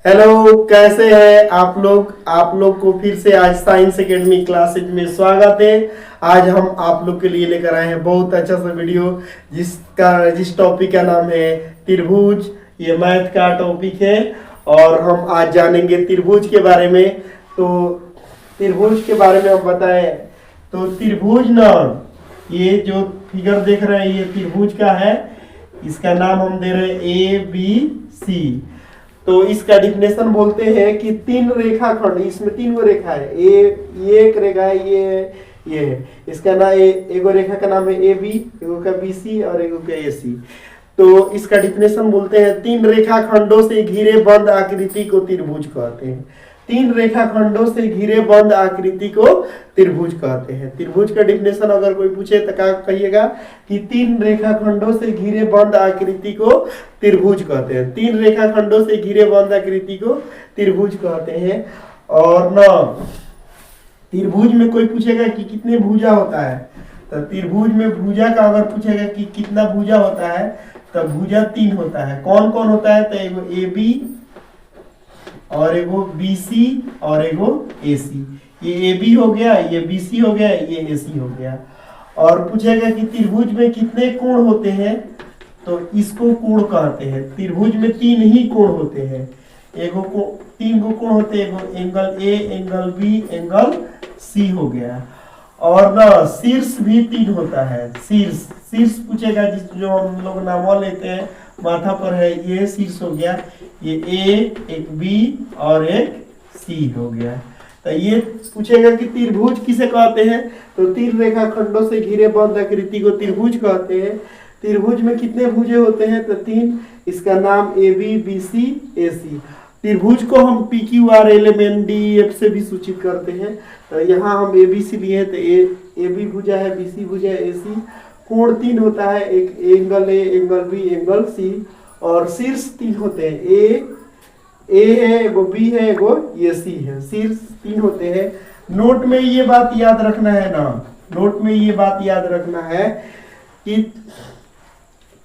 Hello, कैसे हैं आप लोग को फिर से आज साइंस एकेडमी क्लासेज में स्वागत है। आज हम आप लोग के लिए लेकर आए हैं बहुत अच्छा सा वीडियो जिस टॉपिक का नाम है त्रिभुज। ये मैथ का टॉपिक है और हम आज जानेंगे त्रिभुज के बारे में। तो त्रिभुज के बारे में हम बताएं तो त्रिभुज ना, ये जो फिगर देख रहे हैं ये त्रिभुज का है। इसका नाम हम दे रहे हैं ABC। तो इसका डिफिनेशन बोलते हैं कि तीन रेखा खंड, इसमें तीन गो रेखा है। ये एक रेखा है, ये है। इसका नाम एगो रेखा का नाम है AB, एगो का BC और एगो का AC। तो इसका डिफिनेशन बोलते हैं तीन रेखा खंडों से घिरे बंद आकृति को त्रिभुज कहते हैं। तीन रेखा खंडों से घिरे बंद आकृति को त्रिभुज कहते हैं। त्रिभुज का डिफिनेशन अगर कोई पूछे तो क्या कहिएगा कि तीन रेखा खंडों से घिरे बंद आकृति को त्रिभुज कहते हैं। तीन रेखा खंडों से घिरे बंद आकृति को त्रिभुज कहते हैं। और ना त्रिभुज में कोई पूछेगा कि कितने भुजा होता है, तो त्रिभुज में भुजा का अगर पूछेगा कि कितना भुजा होता है तो भुजा तीन होता है। कौन कौन होता है? तो एगो AB और एगो BC और एगो AC। ये AB हो गया, ये BC हो गया, ये AC हो गया। और पूछेगा कि त्रिभुज में कितने कोण होते हैं, तो इसको कोण कहते हैं। त्रिभुज में तीन ही कोण होते हैं। तीन गो कोण होते हैं, एगो angle A, angle B, angle C हो गया। और ना शीर्ष भी तीन होता है। शीर्ष पूछेगा जो हम लोग नाम लेते हैं माथा पर है, ये शीर्ष हो गया। ये A, एक B और एक C हो गया। तो ये पूछेगा कि त्रिभुज किसे कहते हैं, तो तीन रेखा खंडों से घिरे बंद आकृति को त्रिभुज कहते हैं। त्रिभुज में कितने भुजे होते हैं, तो तीन। इसका नाम AB, BC, AC। त्रिभुज को हम PQR, LMNDF से भी सूचित करते हैं। तो यहाँ हम ABC लिए हैं, तो AB भुजा है, BC भुजा है, AC। कोण तीन होता है, एक angle A, angle B, angle C। और शीर्ष तीन होते हैं, A है, एगो B है, एगो AC है। शीर्ष तीन होते हैं। नोट में ये बात याद रखना है ना, नोट में ये बात याद रखना है कि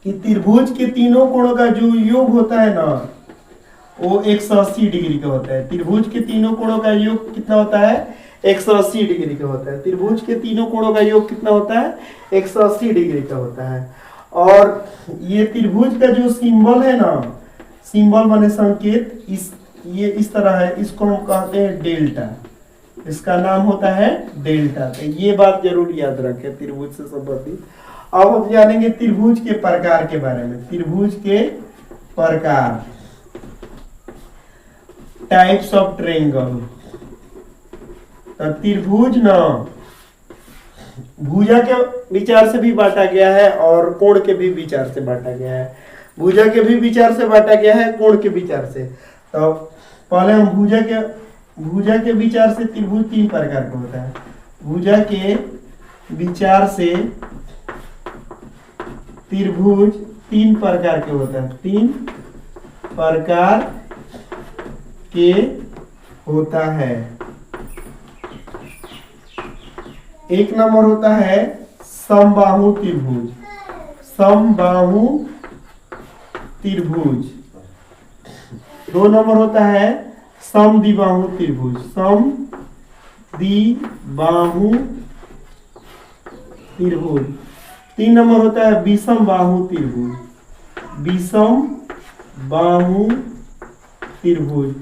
त्रिभुज के तीनों कोणों का जो योग होता है ना वो 180 डिग्री का होता है। त्रिभुज के तीनों कोणों का योग कितना होता है? 180 डिग्री का होता है। त्रिभुज के तीनों कोणों का योग कितना होता है? 180 डिग्री का होता है। और ये त्रिभुज का जो सिंबल है ना, सिंबल माने संकेत, ये इस तरह है। इसको हम कहते हैं डेल्टा। इसका नाम होता है डेल्टा। तो ये बात जरूर याद रखें त्रिभुज से संबंधित। अब हम जानेंगे त्रिभुज के प्रकार के बारे में। त्रिभुज के प्रकार, टाइप्स ऑफ ट्रायंगल। तो त्रिभुज ना भुजा के विचार से भी बांटा गया है और कोण के भी विचार से बांटा गया है। भुजा के भी विचार से बांटा गया है, कोण के विचार से। तो पहले हम भुजा के विचार से त्रिभुज तीन प्रकार का होता है। भुजा के विचार से त्रिभुज तीन प्रकार के होता है। तीन प्रकार के होता है। एक नंबर होता है समबाहु त्रिभुज। समबाहु त्रिभुज। दो नंबर होता है समद्विबाहु त्रिभुज। समद्विबाहु त्रिभुज। तीन नंबर होता है विषम बाहु त्रिभुज। विषम बाहु त्रिभुज।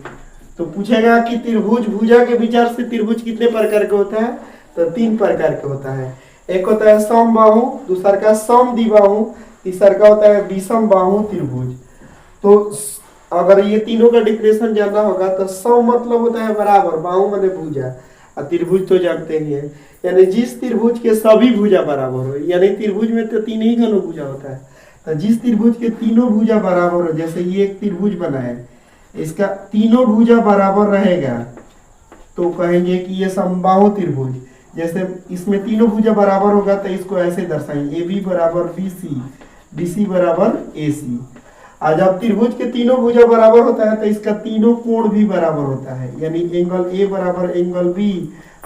तो पूछेगा कि त्रिभुज भुजा के विचार से त्रिभुज कितने प्रकार का होता है, तो तीन प्रकार का होता है। एक होता है समबाहु, दूसरा का समद्विबाहु, तीसरा का होता है विषम बाहु त्रिभुज। तो अगर ये तीनों का डिफिनेशन जानना होगा तो सम मतलब होता है बराबर, बाहु माने भुजा, और त्रिभुज तो जानते ही हैं, यानी जिस त्रिभुज के सभी भुजा बराबर हो। यानी त्रिभुज में तो तीन ही घनों भुजा होता है। तो जिस त्रिभुज के तीनों भुजा बराबर हो, जैसे ये एक त्रिभुज बना है, इसका तीनों भुजा बराबर रहेगा तो कहेंगे कि ये समबाहु त्रिभुज। जैसे इसमें तीनों भुजा बराबर होगा तो इसको ऐसे दर्शाएंगे, AB बराबर BC, BC बराबर AC। और जब त्रिभुज के तीनों भुजा बराबर होता है तो इसका तीनों कोण भी बराबर होता है। यानी एंगल A बराबर एंगल B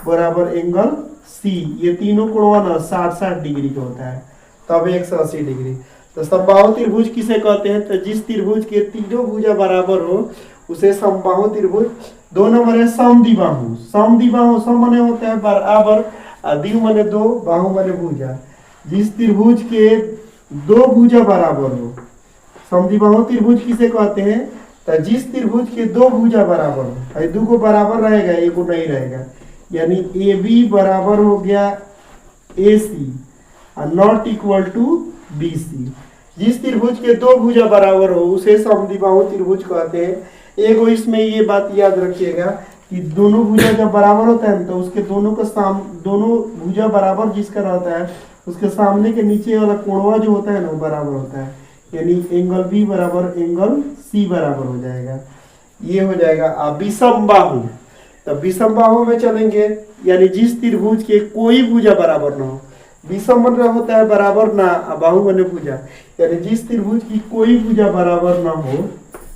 बराबर एंगल C। ये तीनों कोण ना 60-60 डिग्री का होता है, तब 180 डिग्री। तो समबाहु त्रिभुज किसे कहते हैं? तो जिस त्रिभुज के तीनों भुजा बराबर हो उसे समबाहु त्रिभुज। 2 नंबर है समद्विबाहु। समद्विबाहु सम माने होता है बराबर, द्वि माने दो, बाहु माने भुजा। जिस त्रिभुज के दो भुजा बराबर हो, समद्विबाहु त्रिभुज किसे कहते हैं? तो जिस त्रिभुज के दो भुजा बराबर हो, दो को बराबर रहेगा, एक को नहीं रहेगा, यानी ए बी बराबर हो गया ए सी और not equal to B C. जिस त्रिभुज के दो भुजा बराबर हो उसे समद्विबाहु त्रिभुज कहते हैं। एगो इसमें ये बात याद रखिएगा कि दोनों भुजा जब बराबर होता है तो उसके दोनों का दोनों भुजा बराबर जिसका रहता है उसके सामने के नीचे वाला कोणवा जो होता है ना वो बराबर होता है, यानी एंगल बी बराबर एंगल सी बराबर हो जाएगा। ये हो जाएगा विषम बाहु। तो विषम बाहु में चलेंगे, यानी जिस त्रिभुज के कोई भुजा बराबर ना हो। विषम मतलब होता है बराबर ना, बाहु माने भुजा, यानी जिस त्रिभुज की कोई भुजा बराबर ना हो,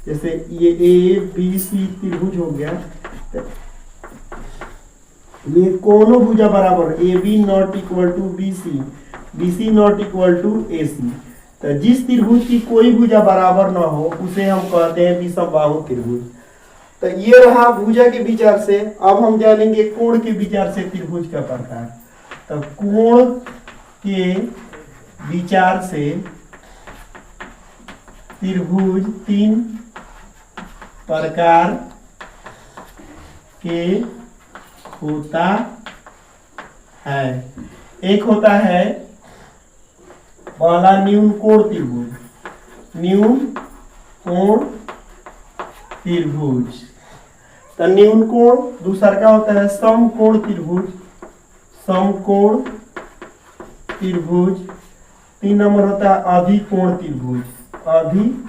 जैसे ये ए बी सी त्रिभुज हो गया, ये कोनो भुजा बराबर, A B not equal to B C not equal to A C. तो जिस त्रिभुज की कोई भुजा बराबर ना हो उसे हम कहते हैं विषम बाहु त्रिभुज। तो ये रहा भुजा के विचार से। अब हम जानेंगे कोण के विचार से त्रिभुज का प्रकार। तो कोण के विचार से त्रिभुज 3 प्रकार के होता है। एक होता है पहला न्यून कोण त्रिभुज। न्यून कोण त्रिभुज। तो न्यून कोण। दूसरा का होता है समकोण त्रिभुज। समकोण त्रिभुज। 3 नंबर होता है अधिकोण त्रिभुज। अधिकोण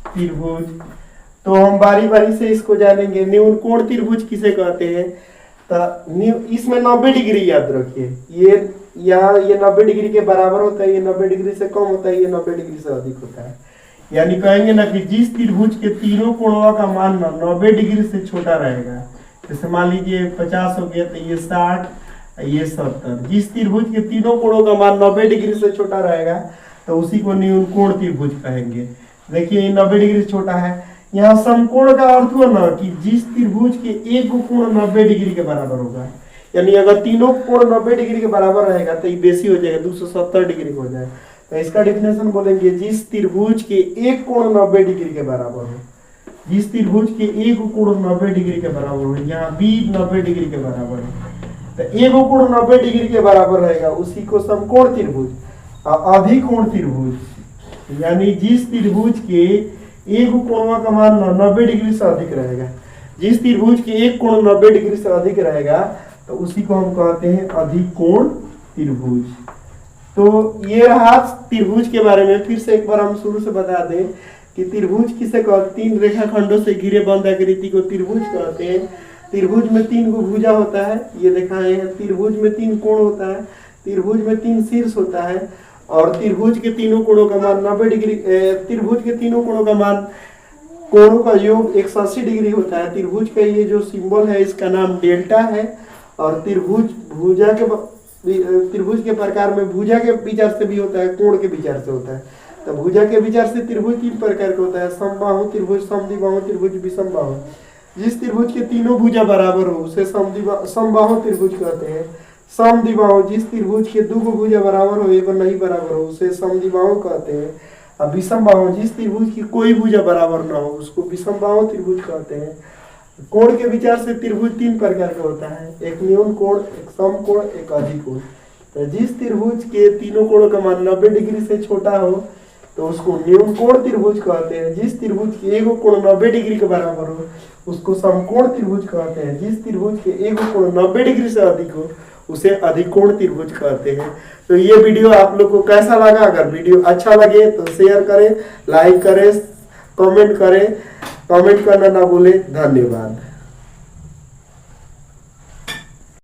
त्रिभुज। तो हम बारी बारी से इसको जानेंगे। न्यून कोण त्रिभुज किसे कहते हैं? तो इसमें 90 डिग्री याद रखिए। ये यहाँ ये 90 डिग्री के बराबर होता है, ये 90 डिग्री से कम होता है, ये 90 डिग्री से अधिक होता है। यानी कहेंगे ना कि जिस त्रिभुज के तीनों कोणों का मान 90 डिग्री से छोटा रहेगा, जैसे मान लीजिए 50 हो गया, तो ये 60, ये 70। जिस त्रिभुज के तीनों कोणों का मान 90 डिग्री से छोटा रहेगा तो उसी को न्यून कोण त्रिभुज कहेंगे। देखिए ये 90 डिग्री से छोटा है। यहाँ समकोण का अर्थ हुआ ना कि जिस त्रिभुज के एक कोण 90 डिग्री के बराबर होगा, यानी अगर तीनों कोण 90 डिग्री के बराबर रहेगा तो ये बेसी हो जाएगा, 270 डिग्री हो जाए। तो इसका डिफिनेशन बोलेंगे जिस त्रिभुज के एक कोण 90 डिग्री के बराबर हो। जिस त्रिभुज के एक कोण 90 डिग्री के बराबर हो, यहाँ बी 90 डिग्री के बराबर है, तो एक कोण 90 डिग्री के बराबर रहेगा, उसी को समकोण त्रिभुज। अधिकोण त्रिभुज यानी जिस त्रिभुज के एक कोण का मान 90 डिग्री से अधिक रहेगा। जिस त्रिभुज के एक कोण 90 डिग्री से अधिक रहेगा तो उसी को हम कहते हैं अधिकोण त्रिभुज। तो ये रहा त्रिभुज के बारे में। फिर से एक बार हम शुरू से बता दें कि त्रिभुज किसे कहते? 3 रेखाखंडों से घिरे बंद आकृति को त्रिभुज कहते हैं। त्रिभुज में 3 गो भुजा होता है, ये दिखाए हैं। त्रिभुज में 3 कोण होता है, त्रिभुज में 3 शीर्ष होता है, और त्रिभुज के तीनों कोणों का मान 90 डिग्री। त्रिभुज के तीनों कोणों का मान, कोणों का योग 180 डिग्री होता है। त्रिभुज का ये जो सिंबल है इसका नाम डेल्टा है। और त्रिभुज के प्रकार में भुजा के विचार से भी होता है, कोण के विचार से होता है। तो भुजा के विचार से त्रिभुज 3 प्रकार का होता है: समबाहु त्रिभुज, समद्विबाहु त्रिभुज, विषम बाहु। जिस त्रिभुज के तीनों भुजा बराबर हो उसे समबाहु त्रिभुज कहते हैं। समद्विबाहु जिस त्रिभुज के 2 भुजा बराबर हो, एक नहीं बराबर हो, उसे समद्विबाहु कहते हैं। अब विषम बाहु जिस त्रिभुज की कोई भुजा बराबर ना हो उसको विषम बाहु त्रिभुज कहते हैं। कोण के विचार से त्रिभुज 3 प्रकार का होता है: एक न्यून कोण, एक समकोण, एक अधिकोण। तो जिस त्रिभुज के तीनों कोणों का मान 90 डिग्री से छोटा हो तो उसको न्यून कोण त्रिभुज कहते हैं। जिस त्रिभुज के एक कोण 90 डिग्री के बराबर हो उसको समकोण त्रिभुज कहते हैं। जिस त्रिभुज के एक कोण 90 डिग्री से अधिक हो उसे अधिकोण त्रिभुज कहते हैं। तो ये वीडियो आप लोग को कैसा लगा? अगर वीडियो अच्छा लगे तो शेयर करें, लाइक करें, कमेंट करें। कमेंट करना ना भूलें। धन्यवाद।